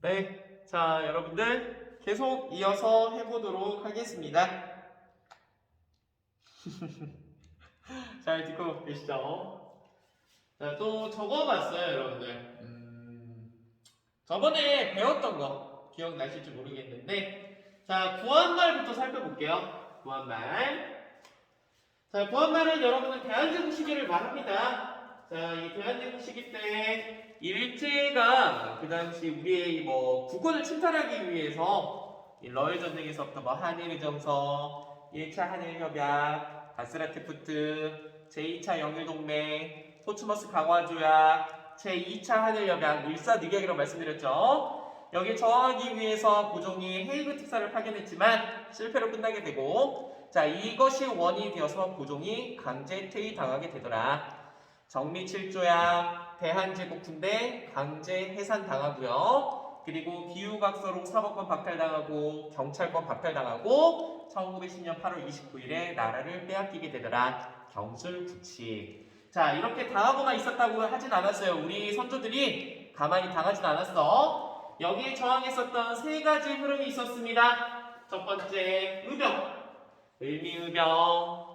네, 자 여러분들 계속 이어서 해보도록 하겠습니다. 잘 듣고 계시죠? 자, 또 적어봤어요, 여러분들. 저번에 배웠던 거 기억나실지 모르겠는데, 자 구한말부터 살펴볼게요. 구한말. 자, 구한말은 여러분은 대한제국 시기를 말합니다. 자, 이 대한제국 시기 때 일제가 그 당시 우리의 뭐 국권을 침탈하기 위해서 이 러일 전쟁에서부터 뭐 한일의정서, 1차 한일협약, 가스라테푸트, 제2차 영일동맹, 포츠머스 강화조약, 제2차 한일협약, 일사늑약이라고 말씀드렸죠. 여기에 저항하기 위해서 고종이 헤이그 특사를 파견했지만 실패로 끝나게 되고, 자, 이것이 원인이 되어서 고종이 강제 퇴위당하게 되더라. 정미칠조약, 대한제국분대 강제 해산당하고요. 그리고 기후각서록 사법권 박탈당하고 경찰권 박탈당하고 1910년 8월 29일에 나라를 빼앗기게 되더라. 경술국치. 자, 이렇게 당하고만 있었다고 하진 않았어요. 우리 선조들이 가만히 당하진 않았어. 여기에 저항했었던 세 가지 흐름이 있었습니다. 첫 번째, 의병. 을미의병,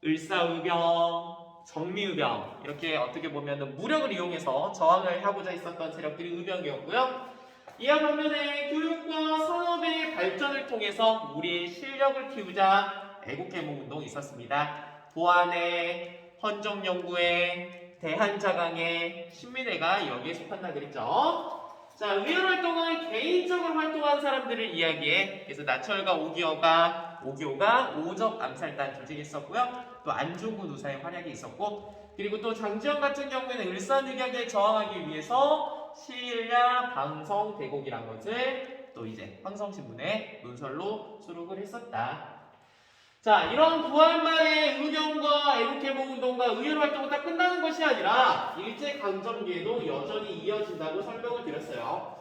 을사의병, 정미의병, 이렇게 어떻게 보면 무력을 이용해서 저항을 하고자 했었던 세력들이 의병이었고요. 이와 반면에 교육과 산업의 발전을 통해서 우리의 실력을 키우자 애국개몽운동이 있었습니다. 보안회, 헌정연구회, 대한자강회, 신민회가 여기에 속한다 그랬죠. 자, 의열활동은 개인적으로 활동한 사람들을 이야기해. 그래서 나철과 오기호가 오적 암살단 조직했었고요. 또 안중근 의사의 활약이 있었고, 그리고 또 장지영 같은 경우에는 을사늑약에 저항하기 위해서 시일야 방성 대곡이란 것을 또 이제 황성신문에 문설로 수록을 했었다. 자, 이런 부활말의 의병과 애국개몽운동과 의열활동은 다 끝나는 것이 아니라 일제강점기에도 여전히 이어진다고 설명을 드렸어요.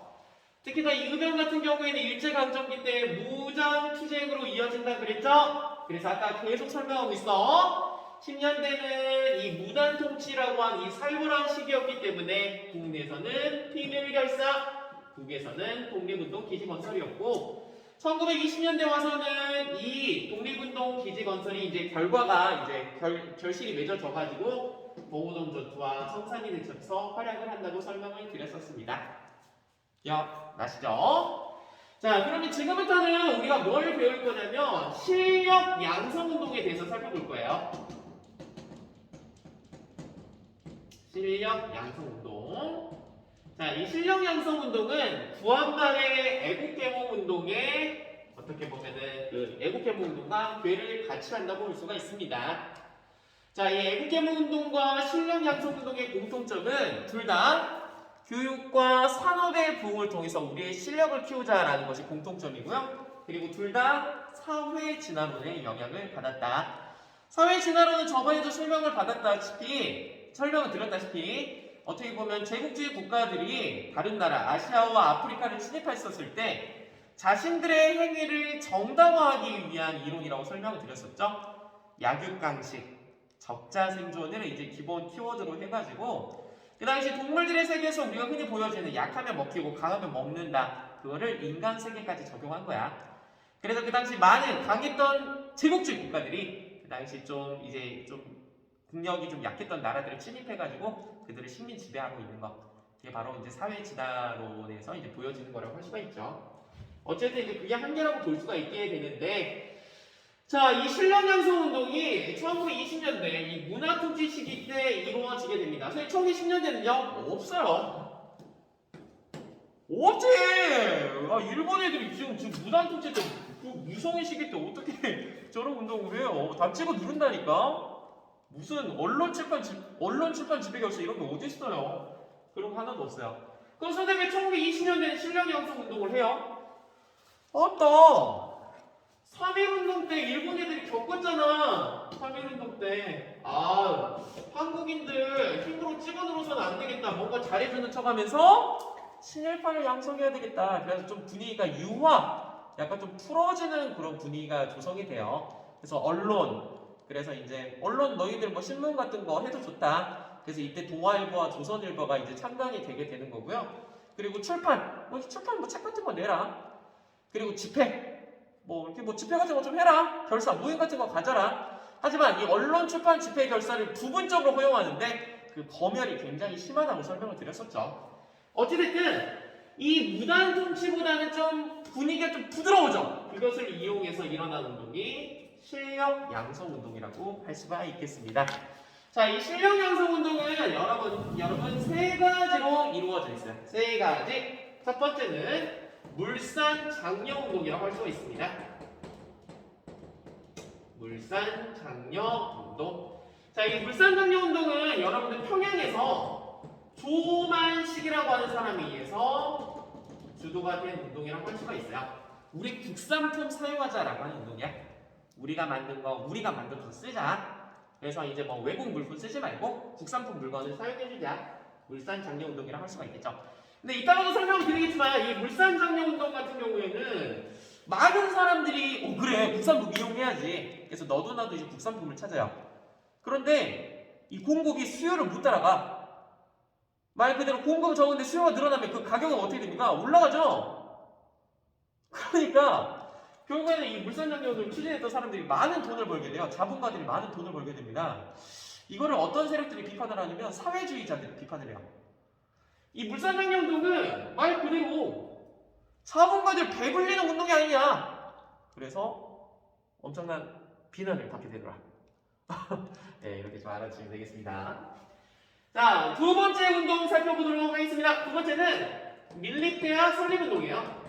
특히나 이 의병 같은 경우에는 일제강점기 때 무장투쟁으로 이어진다 그랬죠? 그래서 아까 계속 설명하고 있어. 10년대는 이 무단통치라고 한 이 살벌한 시기였기 때문에 국내에서는 비밀결사, 국외에서는 독립운동 기지건설이었고, 1920년대 와서는 이 독립운동 기지건설이 이제 결과가 이제 결실이 맺어져가지고 봉오동 전투와 성산이 대첩에서 활약을 한다고 설명을 드렸었습니다. 기억나시죠? 자, 그러면 지금부터는 우리가 뭘 배울 거냐면 실력 양성운동에 대해서 살펴볼 거예요. 실력 양성운동. 자, 이 실력 양성운동은 구한말의 애국개몽운동에 어떻게 보면은 그 애국개몽운동과 괴를 같이 한다고 볼 수가 있습니다. 자, 이 애국개몽운동과 실력 양성운동의 공통점은 둘 다 교육과 산업의 부흥을 통해서 우리의 실력을 키우자라는 것이 공통점이고요. 그리고 둘 다 사회 진화론의 영향을 받았다. 사회 진화론은 저번에도 설명을 드렸다시피 어떻게 보면 제국주의 국가들이 다른 나라, 아시아와 아프리카를 침입했었을 때 자신들의 행위를 정당화하기 위한 이론이라고 설명을 드렸었죠. 약육강식, 적자생존을 이제 기본 키워드로 해가지고 그 당시 동물들의 세계에서 우리가 흔히 보여지는 약하면 먹히고 강하면 먹는다. 그거를 인간 세계까지 적용한 거야. 그래서 그 당시 많은 강했던 제국주의 국가들이 그 당시 좀 국력이 좀 약했던 나라들을 침입해가지고 그들을 식민 지배하고 있는 것. 그게 바로 이제 사회 진화론에서 이제 보여지는 거라고 할 수가 있죠. 어쨌든 이제 그게 한계라고 볼 수가 있게 되는데, 자, 이 실력 양성 운동이 1920년대 이 문화통치 시기 때 이루어지게 됩니다. 그래서 1910년대는요 없어요. 없지. 일본 애들이 지금 문화통치 때 그 무성의 시기 때 어떻게 저런 운동을 해요? 다 찍어 누른다니까. 무슨 언론 출판 지배결서 이런 게 어디 있어요? 그런 거 하나도 없어요. 그럼 선생님 왜 1920년대에 실력 양성 운동을 해요? 맞다. 3.1운동 때 일본 애들이 겪었잖아. 3.1운동 때. 한국인들 힘으로 찍어 누르서는 안 되겠다. 뭔가 잘해주는 척 하면서 친일파를 양성해야 되겠다. 그래서 좀 분위기가 약간 좀 풀어지는 그런 분위기가 조성이 돼요. 그래서 그래서 이제 언론 너희들 뭐 신문 같은 거 해도 좋다. 그래서 이때 동아일보와 조선일보가 이제 창간이 되게 되는 거고요. 그리고 출판, 출판 뭐 책 같은 거 내라. 그리고 집회, 이렇게 집회 같은 거 좀 해라. 결사, 모임 같은 거 가져라. 하지만 이 언론, 출판, 집회, 결사를 부분적으로 허용하는데 그 검열이 굉장히 심하다고 설명을 드렸었죠. 어찌됐든 이 무단 통치보다는 좀 분위기가 좀 부드러워져. 그것을 이용해서 일어난 운동이 실력 양성 운동이라고 할 수가 있겠습니다. 자, 이 실력 양성 운동은 여러분 세 가지로 이루어져 있어요. 세 가지. 첫 번째는 물산 장려 운동이라고 할 수가 있습니다. 물산 장려 운동. 자, 이 물산 장려 운동은 여러분들 평양에서 조만식이라고 하는 사람에 의해서 주도가 된 운동이라고 할 수가 있어요. 우리 국산품 사용하자라고 하는 운동이야. 우리가 만든 거 쓰자. 그래서 이제 외국 물품 쓰지 말고 국산품 물건을 사용해주자. 물산 장려 운동이라고 할 수가 있겠죠. 근데 이따가도 설명을 드리겠지만 이 물산 장려 운동 같은 경우에는 많은 사람들이 그래 국산품 이용해야지. 그래서 너도 나도 이제 국산품을 찾아요. 그런데 이 공급이 수요를 못 따라가. 말 그대로 공급은 적은데 수요가 늘어나면 그 가격은 어떻게 됩니까? 올라가죠. 그러니까 결국에는 이 물산 장려 운동을 추진했던 사람들이 많은 돈을 벌게 돼요. 자본가들이 많은 돈을 벌게 됩니다. 이거를 어떤 세력들이 비판을 하냐면 사회주의자들이 비판을 해요. 이 물산 장려 운동은 말 그대로 자본가들 배불리는 운동이 아니냐. 그래서 엄청난 비난을 받게 되더라. 네, 이렇게 좀 알아주시면 되겠습니다. 자, 두 번째 운동 살펴보도록 하겠습니다. 두 번째는 밀리대학 설립운동이에요.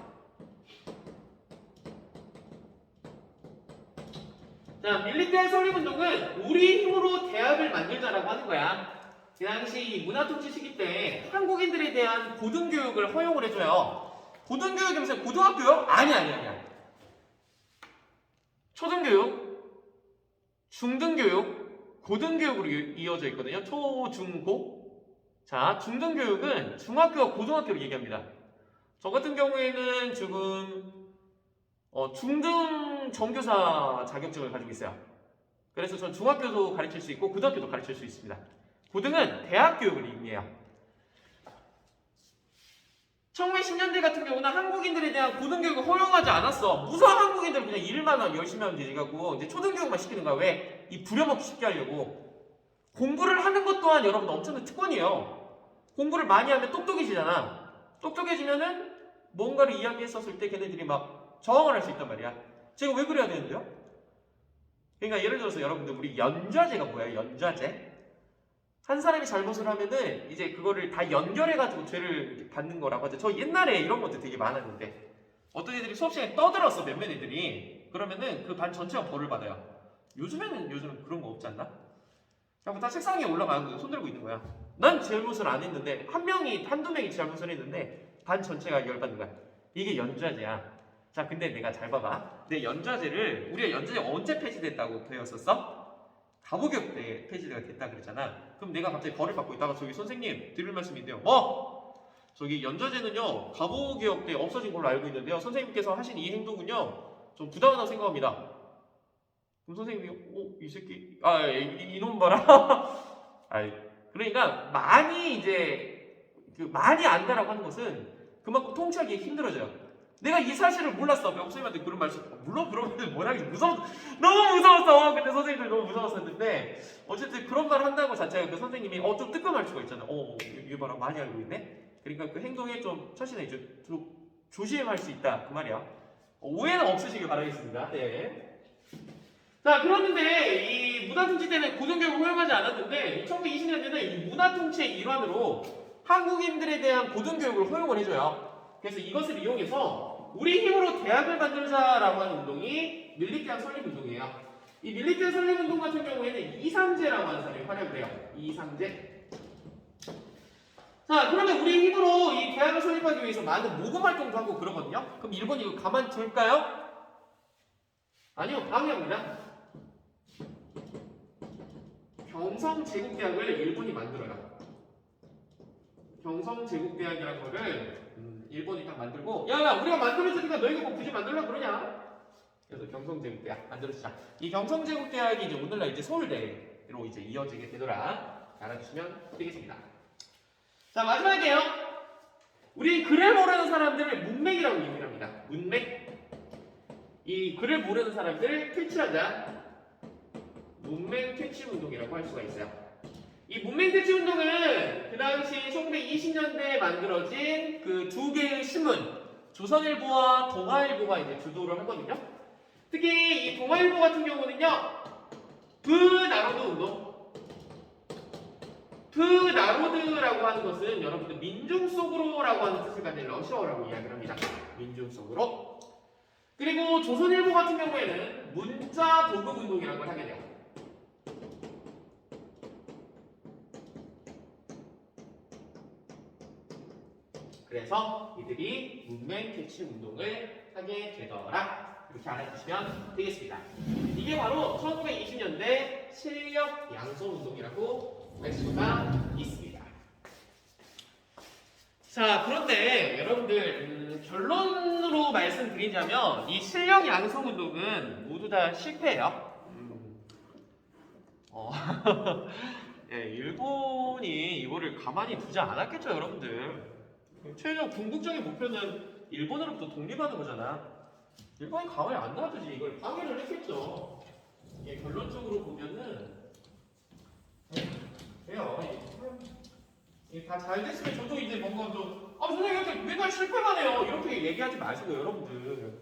자, 밀리대학 설립운동은 우리 힘으로 대학을 만들자라고 하는 거야. 그 당시 문화통치 시기 때 한국인들에 대한 고등교육을 허용을 해줘요. 고등교육이 무슨 고등학교요? 아니야. 초등교육, 중등교육, 고등교육으로 이어져 있거든요. 초, 중, 고. 자, 중등교육은 중학교와 고등학교를 얘기합니다. 저 같은 경우에는 지금 중등 정교사 자격증을 가지고 있어요. 그래서 전 중학교도 가르칠 수 있고 고등학교도 가르칠 수 있습니다. 고등은 대학 교육을 의미해요. 1910년대 같은 경우는 한국인들에 대한 고등교육을 허용하지 않았어. 무서운 한국인들 그냥 일만 열심히 하면 되지 갖고 이제 초등교육만 시키는 거야. 왜? 이 부려먹기 쉽게 하려고. 공부를 하는 것 또한 여러분 엄청난 특권이에요. 공부를 많이 하면 똑똑해지잖아. 똑똑해지면은 뭔가를 이야기했었을 때 걔네들이 막 저항을 할 수 있단 말이야. 제가 왜 그래야 되는데요? 그러니까 예를 들어서 여러분들 우리 연좌제가 뭐예요? 연좌제? 한 사람이 잘못을 하면은 이제 그거를 다 연결해가지고 죄를 받는 거라고 하죠. 저 옛날에 이런 것도 되게 많았는데 어떤 애들이 수업 시간에 떠들었어. 몇몇 애들이. 그러면은 그 반 전체가 벌을 받아요. 요즘은 그런 거 없지 않나? 그냥 다 책상 위에 올라가고 손 들고 있는 거야. 난 잘못을 안 했는데 한두 명이 잘못을 했는데 반 전체가 열받는 거야. 이게 연좌제야. 자, 근데 내가 잘 봐봐. 내 연좌제를 우리가 연좌제 언제 폐지됐다고 배웠었어? 가부교육 때 폐지가 됐다 그랬잖아. 그럼 내가 갑자기 벌을 받고 있다가 저기 선생님 드릴 말씀인데요. 저기 연좌제는요 가부교육 때 없어진 걸로 알고 있는데요. 선생님께서 하신 이 행동은요 좀 부당하다고 생각합니다. 그럼 선생님이 이 새끼 이놈 봐라. 그러니까 많이 이제 많이 안다라고 하는 것은 그만큼 통치하기 힘들어져요. 내가 이 사실을 몰랐어. 선생님한테 그런 말씀. 물론 그런 말 뭐라기 너무 무서웠어. 근데 선생님들 너무 무서웠었는데 어쨌든 그런 말 한다고 자체가 그 선생님이 좀 뜨끔할 수가 있잖아. 얘 봐라 많이 알고 있네. 그러니까 그 행동에 좀 처신해 좀 조심할 수 있다 그 말이야. 오해는 없으시길 바라겠습니다. 네. 자, 그런데 이 문화통치 때는 고등교육을 허용하지 않았는데 1920년대는 이 문화통치의 일환으로 한국인들에 대한 고등교육을 허용을 해줘요. 그래서 이것을 이용해서 우리 힘으로 대학을 만들자라고 하는 운동이 밀리대학 설립운동이에요. 이 밀리대학 설립운동 같은 경우에는 이상제라고 하는 사람이 활약을 해요. 이상제. 자, 그러면 우리 힘으로 이 대학을 설립하기 위해서 많은 모금 활동도 하고 그러거든요. 그럼 일본이 이거 가만 둘까요? 아니요, 방해합니다. 경성제국대학을 일본이 만들어요. 경성제국대학이라는 거를 일본이 딱 만들고 우리가 만들어주니까 너희가 뭐 굳이 만들려고 그러냐? 그래서 경성제국대학 만들어주자. 이 경성제국대학이 이제 오늘날 이제 서울대로 이제 이어지게 되더라. 알아주시면 되겠습니다. 자, 마지막이에요. 우리 글을 모르는 사람들을 문맥이라고 얘기를 합니다. 문맥. 이 글을 모르는 사람들을 퇴치하자. 문맥 퇴치 운동이라고 할 수가 있어요. 이 문맥 퇴치 운동은 그 당시 1920년대에 만들어진 그 두 개의 신문, 조선일보와 동아일보가 이제 주도를 하거든요. 특히 이 동아일보 같은 경우는요, 브나로드 운동. 브나로드라고 하는 것은 여러분들 민중 속으로라고 하는 뜻을 가진 러시아어라고 이야기를 합니다. 민중 속으로. 그리고 조선일보 같은 경우에는 문자 보급 운동이라고 하게 돼요. 그래서 이들이 문맥 퇴치 운동을 하게 되더라. 이렇게 알아주시면 되겠습니다. 이게 바로 1920년대 실력 양성 운동이라고 할 수가 있습니다. 자, 그런데 여러분들 결론으로 말씀드리자면 이 실력 양성 운동은 모두 다 실패예요. 예, 일본이 이거를 가만히 두지 않았겠죠, 여러분들. 최종 궁극적인 목표는 일본으로부터 독립하는 거잖아. 일본이 가만히 안 놔두지 이걸 파괴를 했겠죠. 예, 결론적으로 보면은 돼요. 다 잘 됐으면 저도 이제 뭔가 좀 선생님 이렇게 맨날 실패만 해요 이렇게 얘기하지 마시고 여러분들.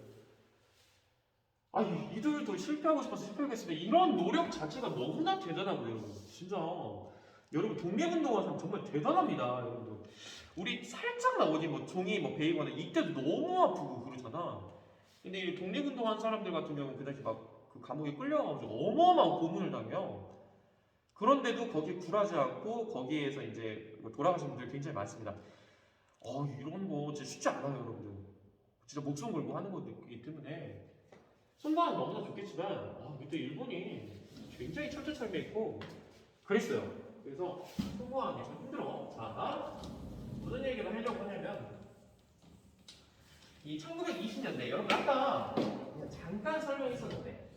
아니 이들도 실패하고 싶어서 실패하겠으면 이런 노력 자체가 너무나 대단하고요 여러분. 진짜 여러분 독립운동하는 사람 정말 대단합니다 여러분들. 우리 살짝만 어디 뭐 종이 뭐 베이거나 이때도 너무 아프고 그러잖아. 근데 이 독립운동한 사람들 같은 경우는 그 당시 막 그 감옥에 끌려가가지고 어마어마한 고문을 당해요. 그런데도 거기 굴하지 않고 거기에서 이제 돌아가신 분들 굉장히 많습니다. 이런 거 진짜 쉽지 않아요 여러분들. 진짜 목숨 걸고 하는 거기 때문에 순간은 너무나 좋겠지만 그때 일본이 굉장히 철저철미했고 그랬어요. 그래서 성공하기 좀 힘들어. 자, 무슨 얘기를 하려고 하냐면 이 1920년대 여러분 아까 그냥 잠깐 설명했었는데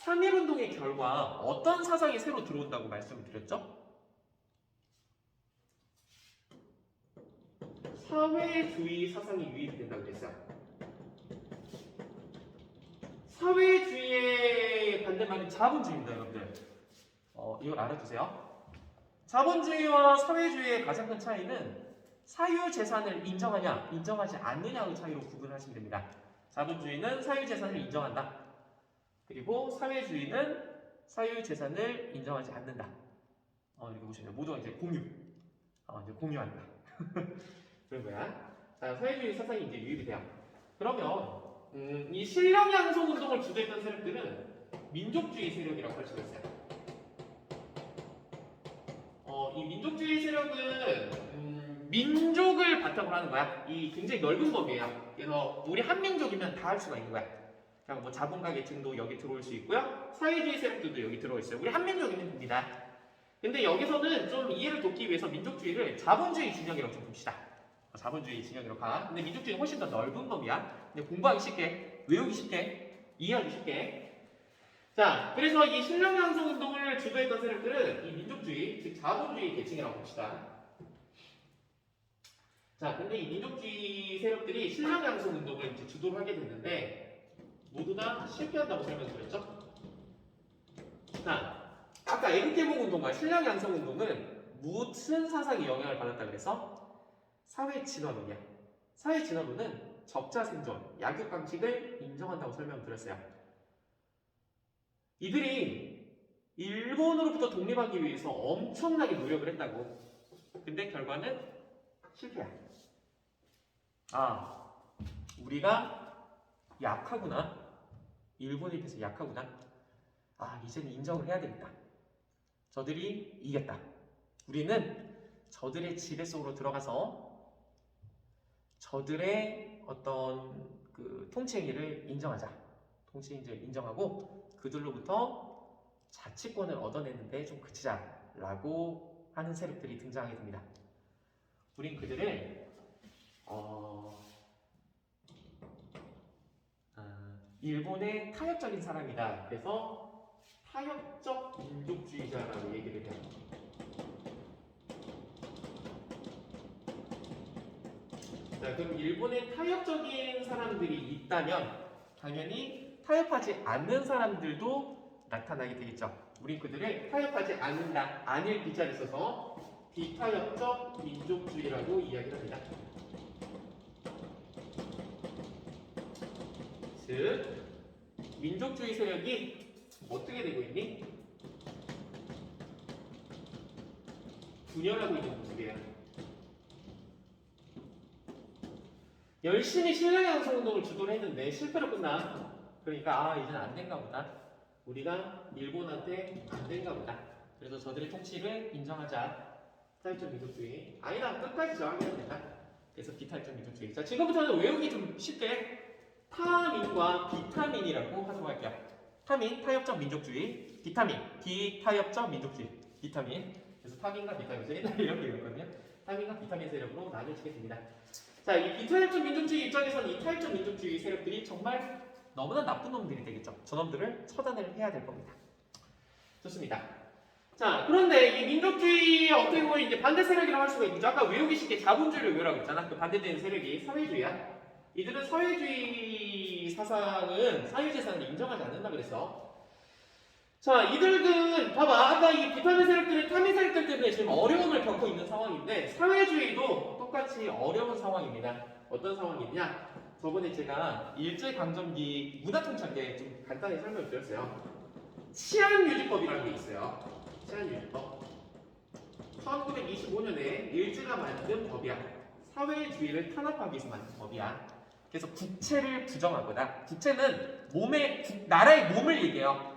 3.1운동의 결과 어떤 사상이 새로 들어온다고 말씀을 드렸죠? 사회주의 사상이 유입이 된다고 그랬어요. 사회주의의 반대말은 자본주의입니다, 여러분들. 이걸 알아두세요. 자본주의와 사회주의의 가장 큰 차이는 사유재산을 인정하냐, 인정하지 않느냐의 차이로 구분하시면 됩니다. 자본주의는 사유재산을 인정한다. 그리고 사회주의는 사유재산을 인정하지 않는다. 이렇게 보시면 모두가 이제 공유. 이제 공유한다. 그런 거야. 자, 사회주의 사상이 이제 유입이 돼요. 그러면 이 실력 양성 운동을 주도했던 세력들은 민족주의 세력이라고 할 수가 있어요. 이 민족주의 세력은 민족을 바탕으로 하는 거야. 이 굉장히 넓은 범위예요. 그래서 우리 한민족이면 다 할 수가 있는 거야. 그냥 뭐 자본가 계층도 여기 들어올 수 있고요. 사회주의 세력들도 여기 들어와 있어요. 우리 한민족이면 됩니다. 근데 여기서는 좀 이해를 돕기 위해서 민족주의를 자본주의 진영이라고 좀 봅시다. 자본주의 진영이라고 가. 근데 민족주의는 훨씬 더 넓은 범위야. 근데 공부하기 쉽게, 외우기 쉽게, 이해하기 쉽게. 자, 그래서 이 실력 양성 운동을 주도했던 세력들은 이 민족주의, 즉 자본주의 계층이라고 봅시다. 자, 근데 이 민족주의 세력들이 실력 양성 운동을 이제 주도를 하게 됐는데 모두 다 실패한다고 설명드렸죠? 자, 아까 애국개봉 운동과 실력 양성 운동은 무슨 사상이 영향을 받았다 그래서 사회진화론이야. 사회진화론은 적자생존, 약육강식을 인정한다고 설명드렸어요. 이들이 일본으로부터 독립하기 위해서 엄청나게 노력을 했다고. 근데 결과는 실패야. 우리가 약하구나. 일본에 비해서 약하구나. 이제는 인정을 해야 되겠다. 저들이 이겼다. 우리는 저들의 지배 속으로 들어가서 저들의 어떤 그 통치행위를 인정하자. 통치행위를 인정하고 그들로부터 자치권을 얻어내는데 좀 그치자라고 하는 세력들이 등장하게 됩니다. 우린 그들을 일본의 타협적인 사람이다. 그래서 타협적 민족주의자라고 얘기를 해요. 자, 그럼 일본에 타협적인 사람들이 있다면 당연히 타협하지 않는 사람들도 나타나게 되겠죠. 우린 그들을 타협하지 않는다, 아닐 비자를 써서 비타협적 민족주의라고 이야기를 합니다. 즉, 민족주의 세력이 어떻게 되고 있니? 분열하고 있는 모습이에요. 열심히 실력 양성 운동을 주도를 했는데 실패로 끝나. 그러니까 아, 이제는 안 된가 보다. 우리가 일본한테 안 된가 보다. 그래서 저들의 통치를 인정하자. 비타협적 민족주의. 아니다, 끝까지 저항해야 된다. 그래서 비타협적 민족주의. 자, 지금부터는 외우기 좀 쉽게 타민과 비타민이라고 하도록 할게요. 타민, 타협적 민족주의. 비타민, 비타협적 민족주의. 비타민. 그래서 타민과 비타민 세력 이렇게 읽었거든요. 타민과 비타민 세력으로 나눠지게 됩니다. 자, 이 비타협적 민족주의 입장에서는 이 타협적 민족주의 세력들이 정말 너무나 나쁜 놈들이 되겠죠. 저놈들을 처단을 해야 될 겁니다. 좋습니다. 자, 그런데 이 민족주의 어떻게 보면 이제 반대 세력이라고 할 수가 있죠. 아까 외우기 쉽게 자본주의를 외우라고 했잖아. 그 반대되는 세력이 사회주의야. 이들은 사회주의 사상은 사유재산을 인정하지 않는다 그랬어. 자, 이들은 봐봐. 아까 이 비타민 세력들은 타민 세력들 때문에 지금 어려움을 겪고 있는 상황인데 사회주의도 똑같이 어려운 상황입니다. 어떤 상황이냐? 저번에 제가 일제강점기 문화통찰때 좀 간단히 설명을 드렸어요. 치안유지법이라는 게 있어요. 치안유지법. 1925년에 일제가 만든 법이야. 사회주의를 탄압하기 위해서 만든 법이야. 그래서 국채를 부정하거나, 국채는 나라의 몸을 얘기해요.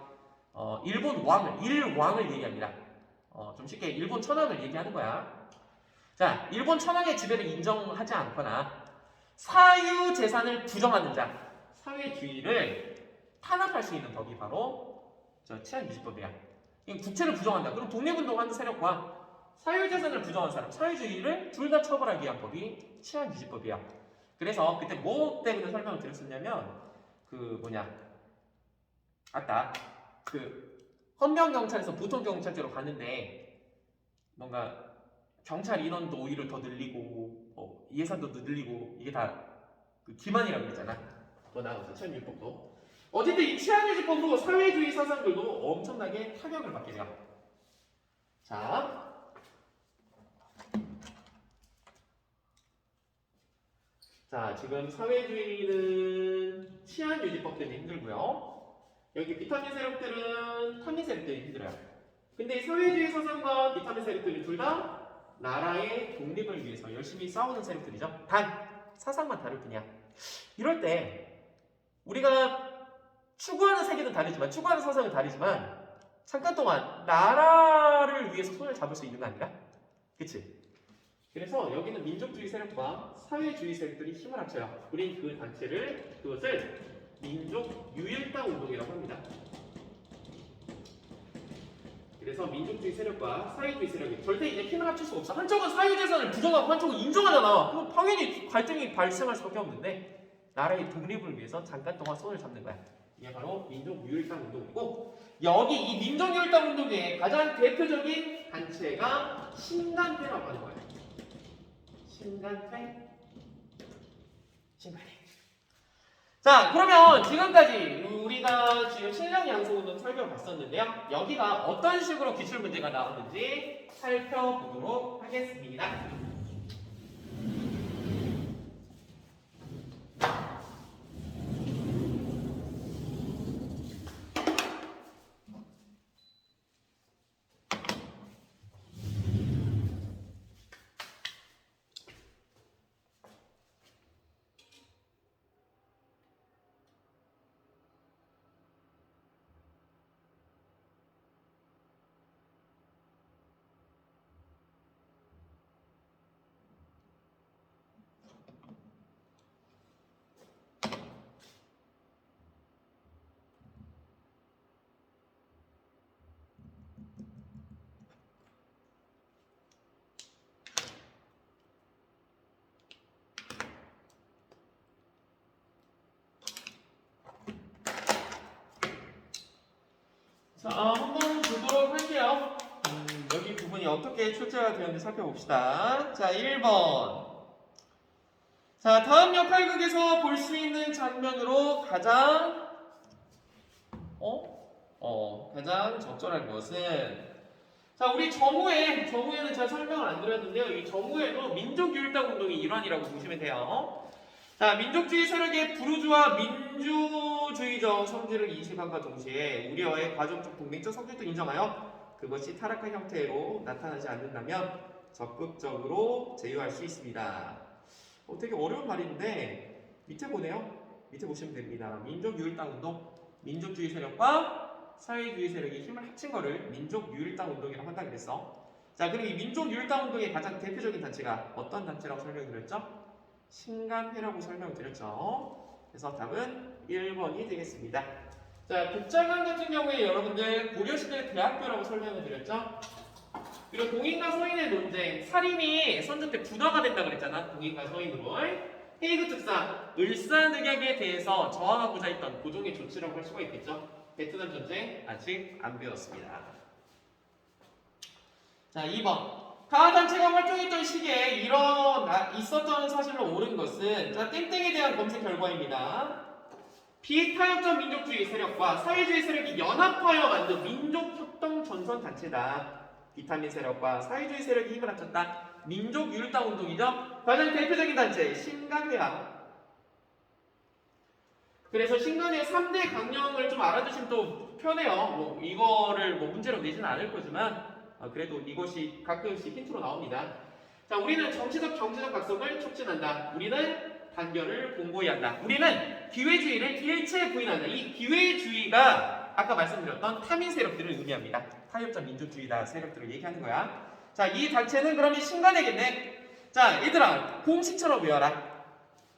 일본 왕을, 일왕을 얘기합니다. 좀 쉽게 일본 천황을 얘기하는 거야. 자, 일본 천황의 지배를 인정하지 않거나 사유 재산을 부정하는 자, 사회주의를 탄압할 수 있는 법이 바로 저 치안유지법이야. 국채를 부정한다. 그럼 독립운동하는 세력과 사유재산을 부정한 사람, 사회주의를 둘 다 처벌하기 위한 법이 치안유지법이야. 그래서 그때 뭐 때문에 설명을 드렸었냐면 아까 헌병경찰에서 보통경찰제로 갔는데 뭔가 경찰 인원도 오히려 더 늘리고 예산도 더 늘리고 이게 다 기만이라고 그랬잖아. 더 나아가서 치안유지법도. 어쨌든 이 치안유지법으로 사회주의 사상들도 엄청나게 타격을 받게 돼요. 자, 지금 사회주의는 치안유지법 때문에 힘들고요. 여기 비타민 세력들은 타민 세력들이 힘들어요. 근데 이 사회주의 사상과 비타민 세력들이 둘 다 나라의 독립을 위해서 열심히 싸우는 세력들이죠. 단 사상만 다를 뿐이야. 이럴 때 우리가 추구하는 세계는 다르지만, 추구하는 사상은 다르지만 잠깐 동안 나라를 위해서 손을 잡을 수 있는 거 아닌가? 그치? 그래서 여기는 민족주의 세력과 사회주의 세력들이 힘을 합쳐요. 우린 그것을 민족 유일당 운동이라고 합니다. 그래서 민족주의 세력과 사회주의 세력이 절대 이제 힘을 합칠 수가 없어. 한쪽은 사유재산을 부정하고 한쪽은 인정하잖아. 그럼 당연히 갈등이 발생할 수밖에 없는데 나라의 독립을 위해서 잠깐 동안 손을 잡는 거야. 이게 바로 민족유일당 운동이고, 여기 이 민족유일당 운동의 가장 대표적인 단체가 신간회라고 하는 거예요. 신간회. 자, 그러면 지금까지 우리가 지금 실력 양성 운동 살펴봤었는데요. 여기가 어떤 식으로 기출 문제가 나오는지 살펴보도록 하겠습니다. 자, 한번 보도록 할게요. 여기 부분이 어떻게 출제가 되었는지 살펴봅시다. 자, 1번. 자, 다음 역할극에서 볼 수 있는 장면으로 가장 가장 적절한 것은 자, 우리 정우에는 제가 설명을 안 드렸는데요. 이 정우에도 민족유일당 운동이 일환이라고 보시면 돼요. 자, 민족주의 세력의 부르주아 민주주의적 성질을 인식함과 동시에 우리와의 가정적 동맹적 성질도 인정하여 그것이 타락한 형태로 나타나지 않는다면 적극적으로 제어할 수 있습니다. 되게 어려운 말인데 밑에 보네요. 밑에 보시면 됩니다. 민족유일당 운동, 민족주의 세력과 사회주의 세력이 힘을 합친 거를 민족유일당 운동이라고 한다고 그랬어. 자, 그럼 이 민족유일당 운동의 가장 대표적인 단체가 어떤 단체라고 설명드렸죠? 신간회라고 설명드렸죠. 그래서 답은 1번이 되겠습니다. 자, 국장관 같은 경우에 여러분들 고려시대 대학교라고 설명을 드렸죠. 그리고 동인과 서인의 논쟁, 살인이 선조 때 분화가 된다 그랬잖아. 동인과 서인으로. 헤이그 특사, 을사늑약에 대해서 저항하고자 했던 고종의 조치라고 할 수가 있겠죠. 베트남 전쟁 아직 안 배웠습니다. 자, 2번. 가 단체가 활동했던 시기에 있었던 사실로 옳은 것은 자, 땡땡에 대한 검색 결과입니다. 비타협적 민족주의 세력과 사회주의 세력이 연합하여 만든 민족협동 전선 단체다. 비타민 세력과 사회주의 세력이 힘을 합쳤다. 민족유일당 운동이죠. 가장 대표적인 단체 신간회야. 그래서 신간회 3대 강령을 좀 알아두시면 또 편해요. 이거를 문제로 내지는 않을 거지만 그래도 이것이 가끔씩 힌트로 나옵니다. 자, 우리는 정치적 경제적 각성을 촉진한다. 우리는 단결을 공고히 한다. 우리는 기회주의를 일체 부인한다. 이 기회주의가 아까 말씀드렸던 타민 세력들을 의미합니다. 타협적 민족주의다 세력들을 얘기하는 거야. 자, 이 단체는 그러면 신간회겠네. 자, 얘들아 공식처럼 외워라.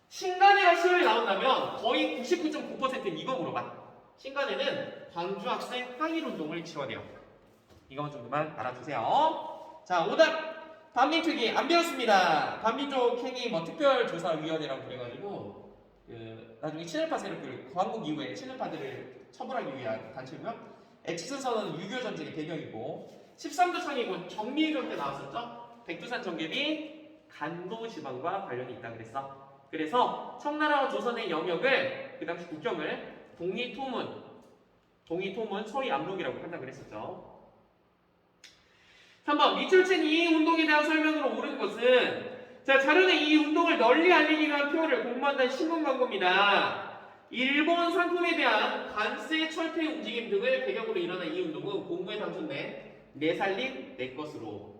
신간회가 시험에 나온다면 거의 99.9%는 이거 물어봐. 신간회는 광주 학생 항일운동을 지원해요. 이것만 정도만 알아두세요. 자, 오답 반민특위 안 배웠습니다. 반민족 행위 특별조사위원회라고 그래가지고 나중에 친일파 세력들 광복 이후에 친일파들을 처벌하기 위한 단체고요. 엑시선은 6.25 전쟁의 배경이고 13도 창의군 정리해전 때 나왔었죠. 백두산 정개비 간도 지방과 관련이 있다 그랬어. 그래서 청나라와 조선의 영역을 그 당시 국경을 동이토문 서희 압록이라고 한다 그랬었죠. 3번 미출친 이 운동에 대한 설명으로 옳은 것은 자, 자료는 이 운동을 널리 알리기 위한 표를 공모한다는 신문 광고입니다. 일본 상품에 대한 관세 철폐 움직임 등을 배경으로 일어난 이 운동은 공모에 당첨된 내 살림 내 것으로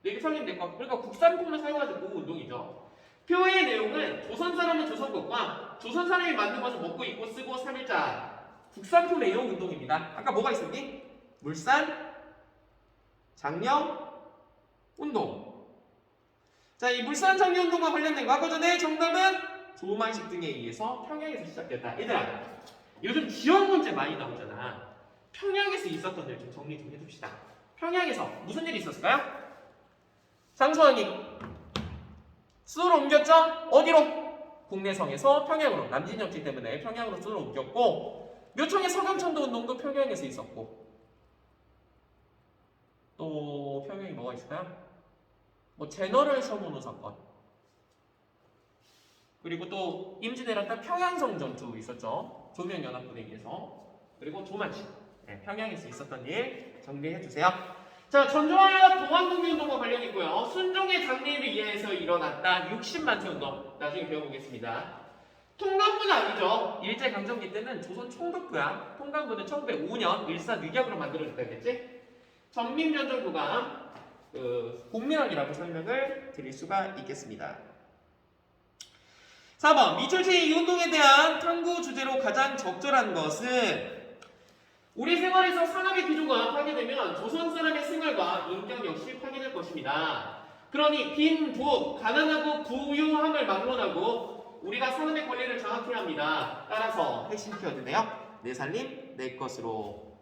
내 살림 내 것 그러니까 국산품을 사용하지 그 운동이죠. 표의 내용은 조선 사람은 조선 것과 조선 사람이 만든 것을 먹고 입고 쓰고 3일자 국산품 애용 운동입니다. 아까 뭐가 있었니? 물산, 장려, 운동. 자, 이 물산 장려 운동과 관련된 거 아까 전에 정답은 조만식 등에 의해서 평양에서 시작됐다. 얘들아, 요즘 지역 문제 많이 나오잖아. 평양에서 있었던 일 좀 정리 좀 해둡시다. 평양에서 무슨 일이 있었을까요? 장수왕이 수도로 옮겼죠? 어디로? 국내성에서 평양으로 남진정치 때문에 평양으로 수도로 옮겼고 묘청의 서경천도 운동도 평양에서 있었고 또 평양이 뭐가 있을까요? 제너럴 서문호 사건 그리고 또 임진왜란 때 평양성 전투 있었죠. 조명연합군에 의해서 그리고 조만식 평양에서 있었던 일 정리해주세요. 자, 전조와 동안국민운동과 관련이 있고요. 순종의 장례를 이해해서 일어났다. 60만 운동 나중에 배워보겠습니다. 통감부는 아니죠. 일제강점기 때는 조선 총독부야. 통감부는 1905년 일사늑약으로 만들어졌다 했지. 전민변정부가 공명이라고 설명을 드릴 수가 있겠습니다. 4번 미출제 이 운동에 대한 탐구 주제로 가장 적절한 것은 우리 생활에서 산업의 기조가 파괴되면 조선 사람의 생활과 인격 역시 파괴될 것입니다. 그러니 빈, 부업, 가난하고 부유함을 막론하고 우리가 산업의 권리를 장악해야 합니다. 따라서 핵심 키워드네요. 내 살림, 내 것으로.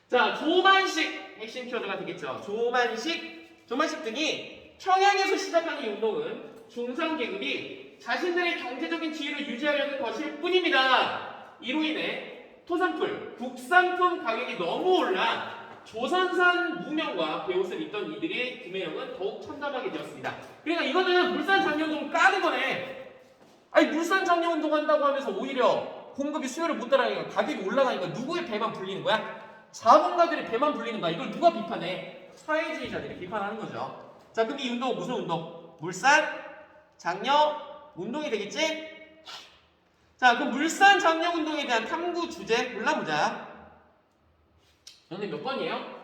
자, 조만식 핵심 키워드가 되겠죠. 조만식 등이 평양에서 시작한 이 운동은 중산계급이 자신들의 경제적인 지위를 유지하려는 것일 뿐입니다. 이로 인해 토산풀, 국산품 가격이 너무 올라 조선산 무명과 베옷을 입던 이들의 구매력은 더욱 천담하게 되었습니다. 그러니까 이거는 물산 장려운동을 까는 거네. 아니 물산 장려운동 한다고 하면서 오히려 공급이 수요를 못 따라가니까 가격이 올라가니까 누구의 배만 불리는 거야? 자본가들의 배만 불리는 거야. 이걸 누가 비판해? 사회주의자들이 비판하는 거죠. 자, 그럼 이 운동은 무슨 운동? 물산 장려 운동이 되겠지? 자, 그럼 물산 장려 운동에 대한 탐구 주제 골라보자. 너네 몇 번이에요?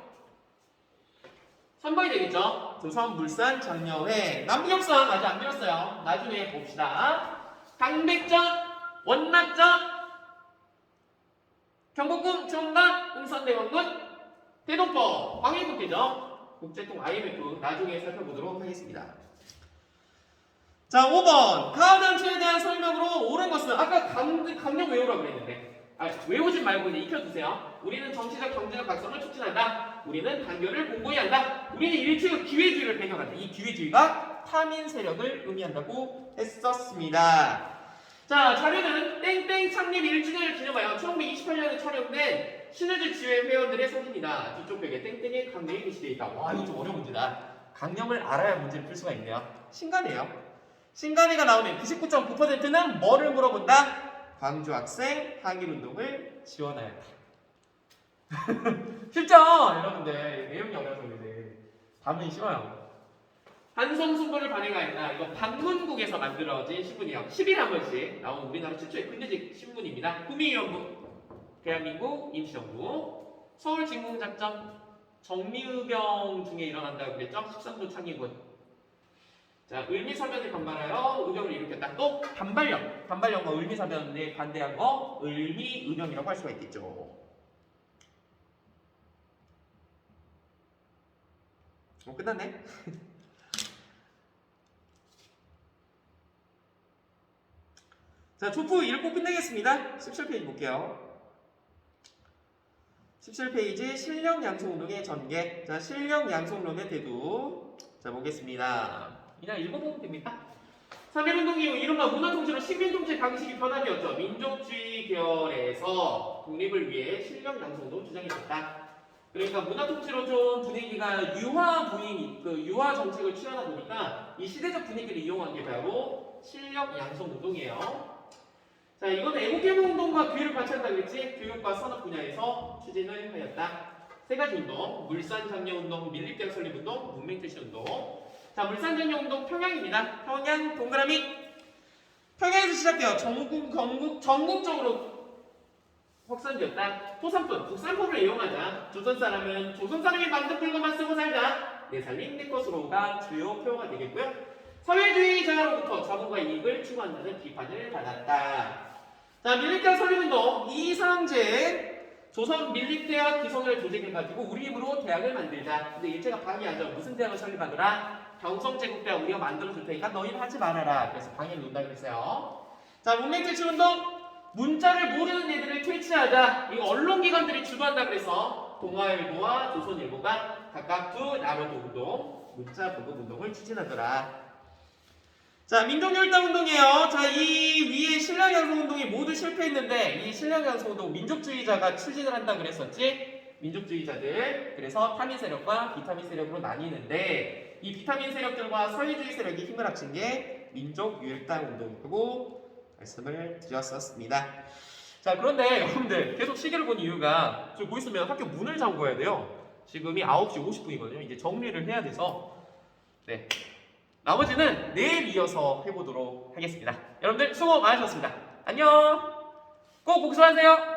3번이 되겠죠? 조선 물산 장려회. 남북협상 아직 안 배웠어요. 나중에 봅시다. 당백전, 원락전, 경복궁, 중간, 응선대원군, 대동법, 광해국대죠. 국제통 IMF 나중에 살펴보도록 하겠습니다. 자, 5번. 가화장치에 대한 설명으로 옳은 것은 아까 강력 외우라고 그랬는데 외우지 말고 이제 익혀두세요. 우리는 정치적 경제적 각성을 촉진한다. 우리는 단결을 공고히 한다. 우리는 일체의 기회주의를 배경한다. 이 기회주의가 타민 세력을 의미한다고 했었습니다. 자, 자료는 땡땡 창립 1주년을 기념하여 1928년에 촬영된 신의주 지회 회원들의 사진이다. 뒤쪽 벽에 땡땡의 강령이 게시되어 있다. 와, 이거 좀 어려운 문제다. 강령을 알아야 문제를 풀 수가 있네요. 신간이에요. 신간이가 나오면 99.9%는 뭐를 물어본다? 광주 학생 항일운동을 지원하였다. 쉽죠? 여러분들 내용이 어려서 그래. 답은 쉬워요. 한성수보를 발행하였다. 이거 방문국에서 만들어진 신문이에요. 10일에 한 번씩 나온 우리나라 최초의 근대직 신문입니다. 구미위원부, 대한민국 임시정부, 서울진공작전, 정미의병 중에 일어난다고 그랬죠? 13도 창의군. 자, 을미사변을 반발하여 의병을 일으켰다. 또 반발령과 을미사변에 반대한 거 을미의병이라고 할 수가 있겠죠. 끝났네. 자, 조프 읽고 끝내겠습니다. 17페이지 볼게요. 17페이지 실력양성운동의 전개. 자, 실력양성론의 대두. 자, 보겠습니다. 그냥 읽어보면 됩니다. 3.1운동 이후 이른바 문화통치로 식민통치 방식이 변화되었죠. 민족주의 계열에서 독립을 위해 실력양성도 주장했었다. 그러니까 문화통치로 좀 분위기가 유화 정책을 취하다 보니까 이 시대적 분위기를 이용한 게 바로 실력양성운동이에요. 자, 이건 애국개몽운동과 교육을 같이 한다 그랬지? 교육과 산업 분야에서 추진을 하였다. 세 가지 운동, 물산장려운동, 밀립대학 설립운동, 문맹퇴시운동. 자, 물산장려운동 평양입니다. 평양 동그라미. 평양에서 시작되어 전국적으로 확산되었다. 토산품, 국산품을 이용하자. 조선 사람은 조선 사람이 만든 물건만 쓰고 살자. 내 살림 내 것으로가 주요 표어가 되겠고요. 사회주의자로부터 자본과 이익을 추구한다는 비판을 받았다. 자, 밀립대학 설립운동 이상재 조선 밀립대학 기성을 조직해가지고 우리 힘으로 대학을 만들자. 근데 일제가 방해하죠. 무슨 대학을 설립하더라? 경성제국대학 우리가 만들어줄 테니까 너희는 하지 말아라. 그래서 방해를 놓는다 그랬어요. 자, 문맹퇴치운동 문자를 모르는 애들을 퇴치하자. 이거 언론기관들이 주도한다 그래서 동아일보와 조선일보가 각각 두 나로도운동, 문자보급운동을 추진하더라. 자, 민족열당운동이에요. 자, 이 위에 신량양성운동이 모두 실패했는데 이 신량양성운동 민족주의자가 추진을 한다 그랬었지? 민족주의자들. 그래서 타민 세력과 비타민 세력으로 나뉘는데 이 비타민 세력들과 사회주의 세력이 힘을 합친 게 민족율당운동이라고 말씀을 드렸었습니다. 자, 그런데 여러분들 계속 시계를 본 이유가 지금 보시면 학교 문을 잠궈야 돼요. 지금이 9시 50분이거든요. 이제 정리를 해야 돼서 네. 나머지는 내일 이어서 해보도록 하겠습니다. 여러분들 수고 많으셨습니다. 안녕! 꼭 복수하세요!